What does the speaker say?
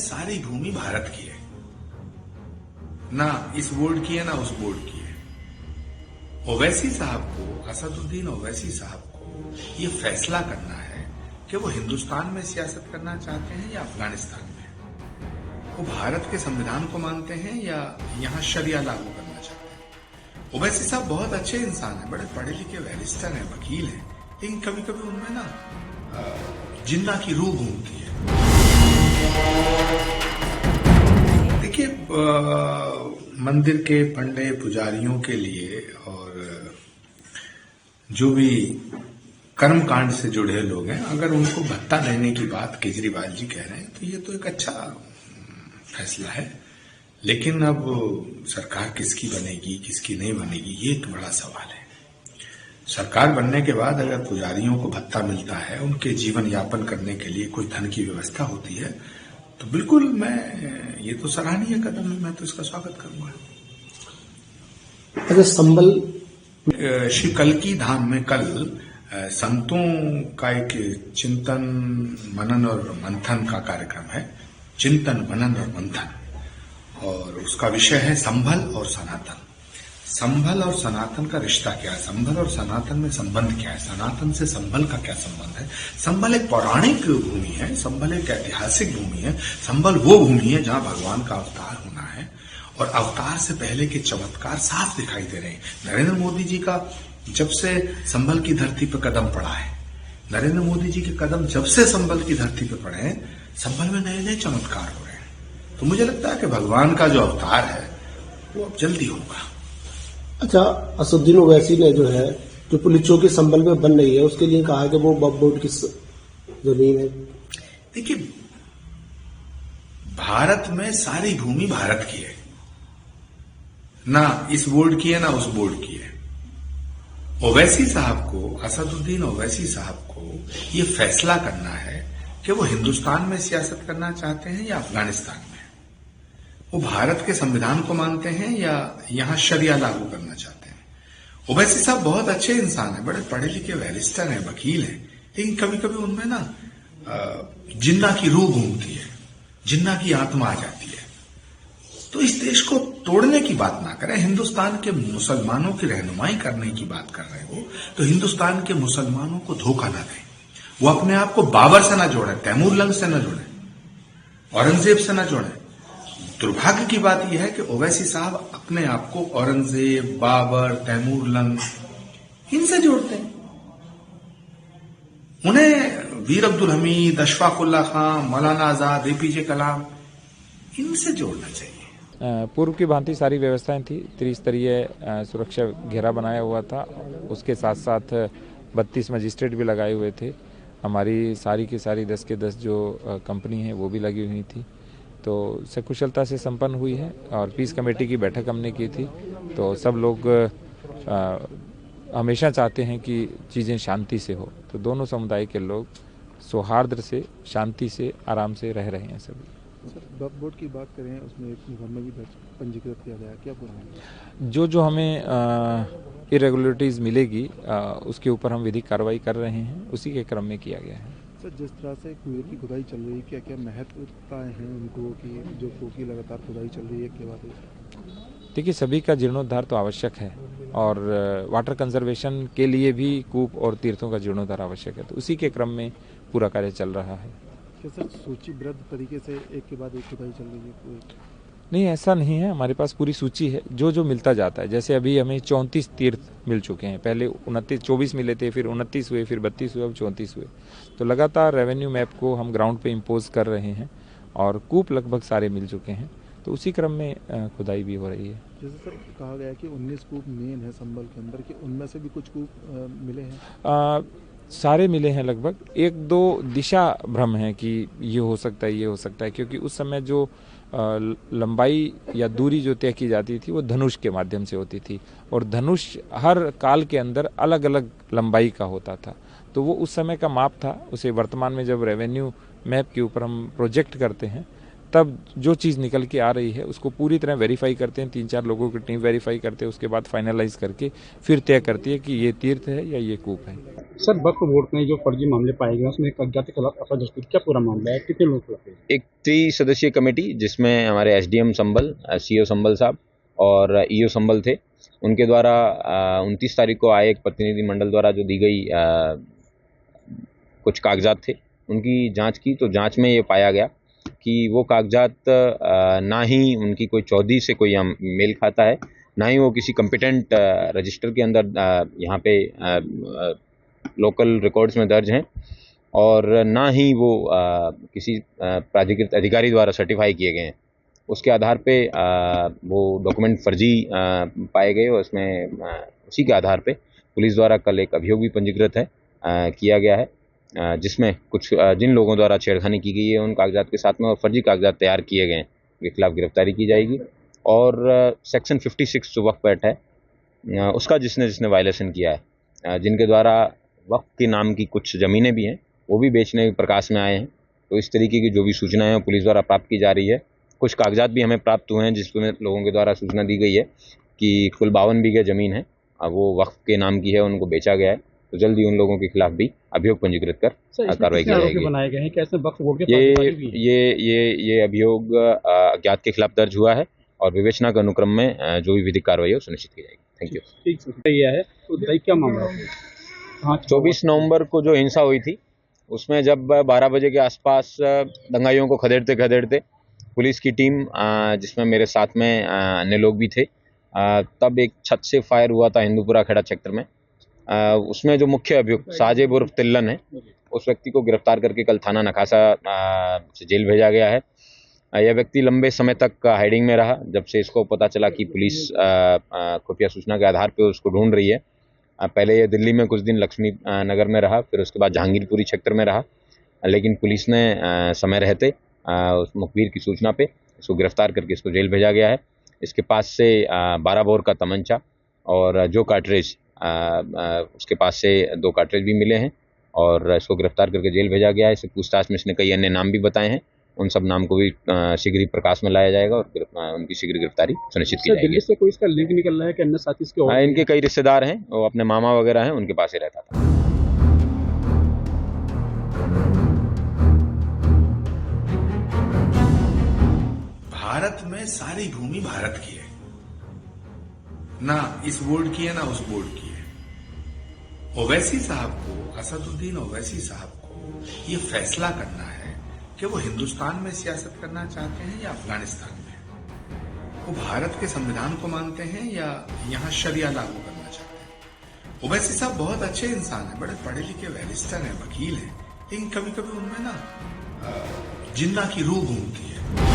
सारी भूमि भारत की है, ना इस बोर्ड की है ना उस बोर्ड की है। ओवैसी साहब को, असदुद्दीन ओवैसी साहब को ये फैसला करना है कि वो हिंदुस्तान में सियासत करना चाहते हैं या अफगानिस्तान में। वो भारत के संविधान को मानते हैं या यहाँ शरिया लागू करना चाहते हैं। ओवैसी साहब बहुत अच्छे इंसान हैं, बड़े पढ़े लिखे बैरिस्टर हैं, वकील हैं, लेकिन कभी कभी उनमें ना जिन्ना की रूह घूमती है। देखिए, मंदिर के पंडे पुजारियों के लिए और जो भी कर्मकांड से जुड़े लोग हैं, अगर उनको भत्ता देने की बात केजरीवाल जी कह रहे हैं तो ये तो एक अच्छा फैसला है, लेकिन अब सरकार किसकी बनेगी किसकी नहीं बनेगी ये एक बड़ा सवाल है। सरकार बनने के बाद अगर पुजारियों को भत्ता मिलता है, उनके जीवन यापन करने के लिए कोई धन की व्यवस्था होती है, तो बिल्कुल ये तो सराहनीय कदम है, मैं तो इसका स्वागत करूंगा। अगर संभल श्री कल्की धाम में कल संतों का एक चिंतन मनन और मंथन का कार्यक्रम है, चिंतन मनन और मंथन, और उसका विषय है संभल और सनातन। संभल और सनातन का रिश्ता क्या है, संभल और सनातन में संबंध क्या है, सनातन से संभल का क्या संबंध है। संभल एक पौराणिक भूमि है, संभल एक ऐतिहासिक भूमि है, संभल वो भूमि है जहां भगवान का अवतार होना है, और अवतार से पहले के चमत्कार साफ दिखाई दे रहे हैं। नरेंद्र मोदी जी का जब से संभल की धरती पर कदम पड़ा है, नरेंद्र मोदी जी के कदम जब से संभल की धरती पर पड़े हैं, संभल में नए नए चमत्कार हो रहे हैं। तो मुझे लगता है कि भगवान का जो अवतार है वो अब जल्दी होगा। अच्छा, असदुद्दीन ओवैसी ने जो पुलिस चौकी संभल में बन रही है, उसके लिए कहा कि वो वक्फ बोर्ड की जमीन है। देखिए, भारत में सारी भूमि भारत की है, ना इस बोर्ड की है ना उस बोर्ड की है। ओवैसी साहब को, असदुद्दीन ओवैसी साहब को ये फैसला करना है कि वो हिंदुस्तान में सियासत करना चाहते हैं या अफगानिस्तान में। वो भारत के संविधान को मानते हैं या यहाँ शरिया लागू करना चाहते हैं। ओवैसी साहब बहुत अच्छे इंसान हैं, बड़े पढ़े लिखे बैरिस्टर हैं, वकील हैं, लेकिन कभी कभी उनमें ना जिन्ना की रूह घूमती है, जिन्ना की आत्मा आ जाती है। तो इस देश को तोड़ने की बात ना करें, हिंदुस्तान के मुसलमानों की रहनुमाई करने की बात कर रहे हो तो हिंदुस्तान के मुसलमानों को धोखा ना दें। वो अपने आप को बाबर से ना जोड़े, तैमूर लंग से ना जोड़े, औरंगजेब से ना जोड़े। दुर्भाग्य की बात यह है कि ओवैसी साहब अपने आप को औरंगजेब, बाबर, तैमूर लंग इनसे जोड़ते हैं। उन्हें वीर अब्दुल हमीद, अशफाक उल्लाह खां, मौलाना आजाद, एपीजे कलाम इनसे जोड़ना चाहिए। पूर्व की भांति सारी व्यवस्थाएं थी, त्रिस्तरीय सुरक्षा घेरा बनाया हुआ था, उसके साथ साथ 32 मजिस्ट्रेट भी लगाए हुए थे। हमारी सारी की सारी 10 के 10 जो कंपनी है वो भी लगी हुई थी, तो सकुशलता से संपन्न हुई है। और पीस कमेटी की बैठक हमने की थी, तो सब लोग हमेशा चाहते हैं कि चीज़ें शांति से हो, तो दोनों समुदाय के लोग सौहार्द से, शांति से, आराम से रह रहे हैं सभी। सर, वक्फ बोर्ड की बात करें, उसमें एक मुकदमा भी पंजीकृत किया गया, क्या पूरा है? जो हमें इरेगुलरिटीज़ मिलेगी उसके ऊपर हम विधिक कार्रवाई कर रहे हैं, उसी के क्रम में किया गया है। सर, जिस तरह से कुएं की खुदाई चल रही है, क्या क्या महत्वताएं हैं उनको कि जो कुएं की लगातार खुदाई चल रही है के बाद? देखिए, सभी का जीर्णोद्धार तो आवश्यक है, और वाटर कंजर्वेशन के लिए भी कूप और तीर्थों का जीर्णोद्धार आवश्यक है, तो उसी के क्रम में पूरा कार्य चल रहा है। क्या सर सूचीबद्ध तरीके से एक के बाद एक खुदाई चल रही है? नहीं, ऐसा नहीं है, हमारे पास पूरी सूची है, जो मिलता जाता है। जैसे अभी हमें 34 तीर्थ मिल चुके हैं, पहले 24 मिले थे, फिर 29 हुए, फिर 32 हुए, अब 34 हुए। तो लगातार रेवेन्यू मैप को हम ग्राउंड पे इम्पोज कर रहे हैं, और कूप लगभग सारे मिल चुके हैं, तो उसी क्रम में खुदाई भी हो रही है। जैसे सर कहा गया कि 19 कूप मेन है संभल के अंदर, कि उनमें से भी कुछ कूप मिले हैं? सारे मिले हैं लगभग। एक दो दिशा भ्रम है कि ये हो सकता है, ये हो सकता है, क्योंकि उस समय जो लंबाई या दूरी जो तय की जाती थी वो धनुष के माध्यम से होती थी, और धनुष हर काल के अंदर अलग अलग लंबाई का होता था, तो वो उस समय का माप था। उसे वर्तमान में जब रेवेन्यू मैप के ऊपर हम प्रोजेक्ट करते हैं तब जो चीज़ निकल के आ रही है उसको पूरी तरह वेरीफाई करते हैं, 3-4 लोगों की टीम वेरीफाई करते हैं, उसके बाद फाइनलाइज करके फिर तय करती है कि ये तीर्थ है या ये कूप है। सर वक्फ बोर्ड में जो फर्जी मामले पाए गए उसमें एक अज्ञात के खिलाफ एफआईआर क्या पूरा मामला है, कितने लोग खिलाफ है? एक 3 सदस्यीय कमेटी जिसमें हमारे एसडीएम संभल, सीओ संभल साहब और ईओ संभल थे, उनके द्वारा 29 तारीख को आए एक प्रतिनिधि मंडल द्वारा जो दी गई कुछ कागजात थे, उनकी जांच की तो जांच में ये पाया गया कि वो कागजात ना ही उनकी कोई चौधरी से कोई मेल खाता है, ना ही वो किसी कॉम्पिटेंट रजिस्टर के अंदर यहाँ पे लोकल रिकॉर्ड्स में दर्ज हैं, और ना ही वो किसी प्राधिकृत अधिकारी द्वारा सर्टिफाई किए गए हैं। उसके आधार पे वो डॉक्यूमेंट फर्जी पाए गए और उसमें उसी के आधार पे पुलिस द्वारा कल एक अभियोग भी पंजीकृत है किया गया है, जिसमें कुछ जिन लोगों द्वारा छेड़खानी की गई है उन कागजात के साथ में और फर्जी कागजात तैयार किए गए हैं उनके खिलाफ गिरफ्तारी की जाएगी। और सेक्शन 56 जो वक्फ एक्ट है उसका जिसने वायलेशन किया है, जिनके द्वारा वक्फ के नाम की कुछ ज़मीनें भी हैं वो भी बेचने के प्रकाश में आए हैं, तो इस तरीके की जो भी सूचनाएं हैं पुलिस द्वारा प्राप्त की जा रही है। कुछ कागजात भी हमें प्राप्त हुए हैं जिसमें लोगों के द्वारा सूचना दी गई है कि कुल 52 बीघे ज़मीन है, वो वक्फ के नाम की है, उनको बेचा गया है, तो जल्दी उन लोगों के खिलाफ भी अभियोग पंजीकृत कर कार्रवाई की जाएगी। बनाए गए हैं, कैसे वक्फ बोर्ड के ये अभियोग अज्ञात के खिलाफ दर्ज हुआ है और विवेचना के अनुक्रम में जो भी विधिक कार्रवाई है सुनिश्चित की जाएगी। Thank you. ठीक है, तो क्या मामला है? 24 नवंबर को जो हिंसा हुई थी उसमें जब 12 बजे के आसपास दंगाइयों को खदेड़ते पुलिस की टीम जिसमें मेरे साथ में अन्य लोग भी थे, तब एक छत से फायर हुआ था हिंदूपुरा खेड़ा सेक्टर में। उसमें जो मुख्य अभियुक्त साजिब उर्फ तिल्लन है, उस व्यक्ति को गिरफ्तार करके कल थाना नखासा से जेल भेजा गया है। यह व्यक्ति लंबे समय तक हाइडिंग में रहा, जब से इसको पता चला कि पुलिस खुफिया सूचना के आधार पर उसको ढूंढ रही है। पहले ये दिल्ली में कुछ दिन लक्ष्मी नगर में रहा, फिर उसके बाद जहांगीरपुरी क्षेत्र में रहा, लेकिन पुलिस ने समय रहते उस मुखबिर की सूचना पे इसको गिरफ्तार करके इसको जेल भेजा गया है। इसके पास से 12 बोर का तमंचा और जो कार्ट्रिज उसके पास से 2 कार्ट्रिज भी मिले हैं और इसको गिरफ्तार करके जेल भेजा गया है। इससे पूछताछ में इसने कई अन्य नाम भी बताए हैं, उन सब नाम को भी शीघ्र ही प्रकाश में लाया जाएगा और उनकी शीघ्र गिरफ्तारी सुनिश्चित की जाएगी। दिल्ली से कोई इसका लिंक निकल रहा है कि अन्य साथी इसके? इनके कई रिश्तेदार हैं, वो अपने मामा वगैरह हैं, उनके पास ही रहता था। भारत में सारी भूमि भारत की है, ना इस बोर्ड की है ना उस बोर्ड की है। ओवैसी साहब को, असदुद्दीन ओवैसी साहब को ये फैसला करना है कि वो हिंदुस्तान में सियासत करना चाहते हैं या अफगानिस्तान में। वो भारत के संविधान को मानते हैं या यहाँ शरिया लागू करना चाहते हैं। ओवैसी साहब बहुत अच्छे इंसान हैं, बड़े पढ़े लिखे बैरिस्टर हैं, वकील हैं, लेकिन कभी कभी उनमें ना जिन्ना की रूह घूमती है।